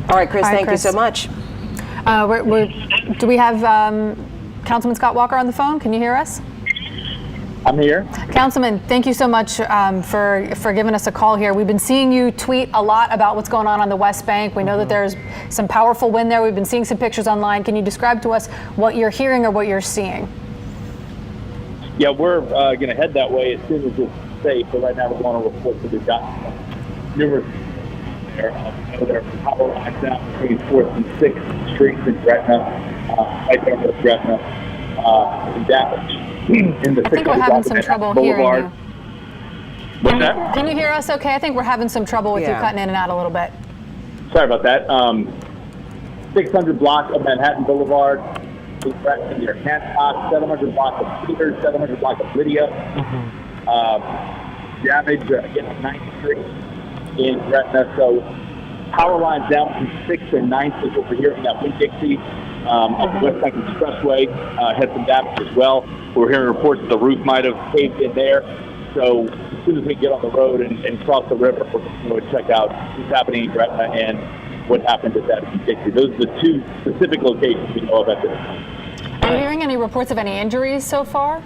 All right, Chris, thank you so much. Do we have Councilman Scott Walker on the phone? Can you hear us? I'm here. Councilman, thank you so much for giving us a call here. We've been seeing you tweet a lot about what's going on the Westbank. We know that there's some powerful wind there. We've been seeing some pictures online. Can you describe to us what you're hearing or what you're seeing? Yeah, we're going to head that way as soon as it's safe. But right now we're going to report that we've got numerous there. There are power lines down between 4th and 6th Streets in Gretna, right there with Gretna, damage. In the I think we're having some trouble hearing you. What's that? Can you hear us okay? I think we're having some trouble with you cutting in and out a little bit. Sorry about that. 600 block of Manhattan Boulevard, near Hancock, 700 block of Peters, 700 block of Lydia. Damage again on 9th Street in Gretna. So power lines down from 6th and 9th is what we're hearing at Winn-Dixie. Up the Westbank Expressway had some damage as well. We're hearing reports that the roof might have caved in there. So as soon as we get on the road and cross the river, we're going to check out what's happening in Gretna and what happened at that Winn-Dixie. Those are the two specific locations we know of at this time. Are you hearing any reports of any injuries so far?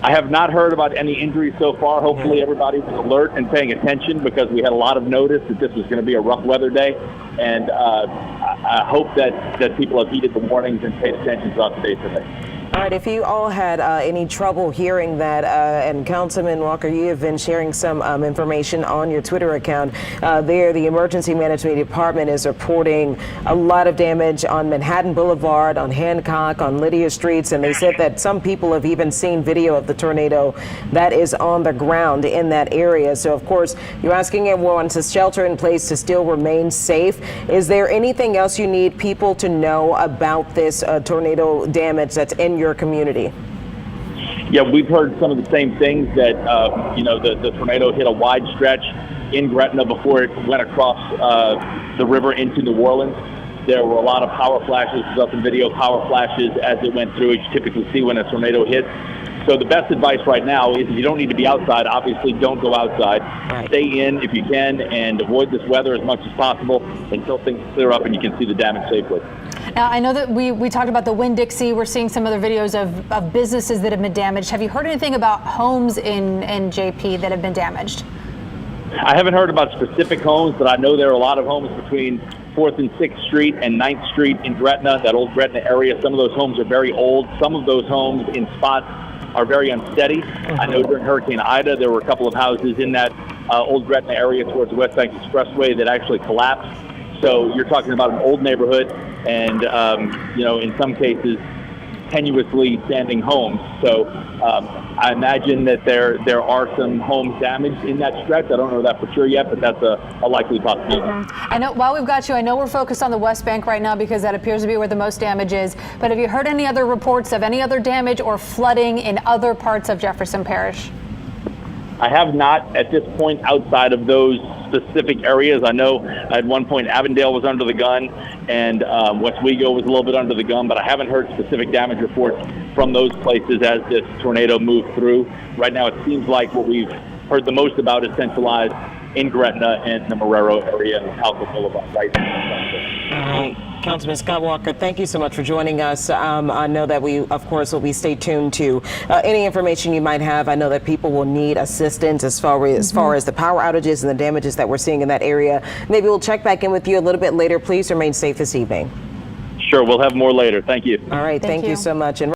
I have not heard about any injuries so far. Hopefully everybody was alert and paying attention because we had a lot of notice that this was going to be a rough weather day. And I hope that people have heeded the warnings and paid attention throughout the day today. All right, if you all had any trouble hearing that, and Councilman Walker, you have been sharing some information on your Twitter account. There, the Emergency Management Department is reporting a lot of damage on Manhattan Boulevard, on Hancock, on Lydia Streets, and they said that some people have even seen video of the tornado that is on the ground in that area. So, of course, you're asking everyone to shelter in place to still remain safe. Is there anything else you need people to know about this tornado damage that's in your community? Yeah, we've heard some of the same things that, the tornado hit a wide stretch in Gretna before it went across the river into New Orleans. There were a lot of power flashes, there's some video power flashes as it went through, as you typically see when a tornado hits. So the best advice right now is if you don't need to be outside, obviously don't go outside. Right. Stay in if you can and avoid this weather as much as possible until things clear up and you can see the damage safely. Now, I know that we talked about the Winn-Dixie. We're seeing some other videos of businesses that have been damaged. Have you heard anything about homes in JP that have been damaged? I haven't heard about specific homes, but I know there are a lot of homes between 4th and 6th Street and 9th Street in Gretna, that old Gretna area. Some of those homes are very old. Some of those homes in spots are very unsteady. I know during Hurricane Ida, there were a couple of houses in that old Gretna area towards the Westbank Expressway that actually collapsed. So you're talking about an old neighborhood and, in some cases, tenuously standing homes. So I imagine that there are some homes damaged in that stretch. I don't know that for sure yet, but that's a likely possibility. I know, while we've got you, I know we're focused on the Westbank right now because that appears to be where the most damage is. But have you heard any other reports of any other damage or flooding in other parts of Jefferson Parish? I have not at this point outside of those specific areas. I know at one point Avondale was under the gun and Westwego was a little bit under the gun, but I haven't heard specific damage reports from those places as this tornado moved through. Right now it seems like what we've heard the most about is centralized in Gretna and the Marrero area and Alco Boulevard right now. Councilman Scott Walker, thank you so much for joining us. I know that we, of course, will be stay tuned to any information you might have. I know that people will need assistance as far as the power outages and the damages that we're seeing in that area. Maybe we'll check back in with you a little bit later. Please remain safe this evening. Sure, we'll have more later. Thank you. All right, thank you so much. And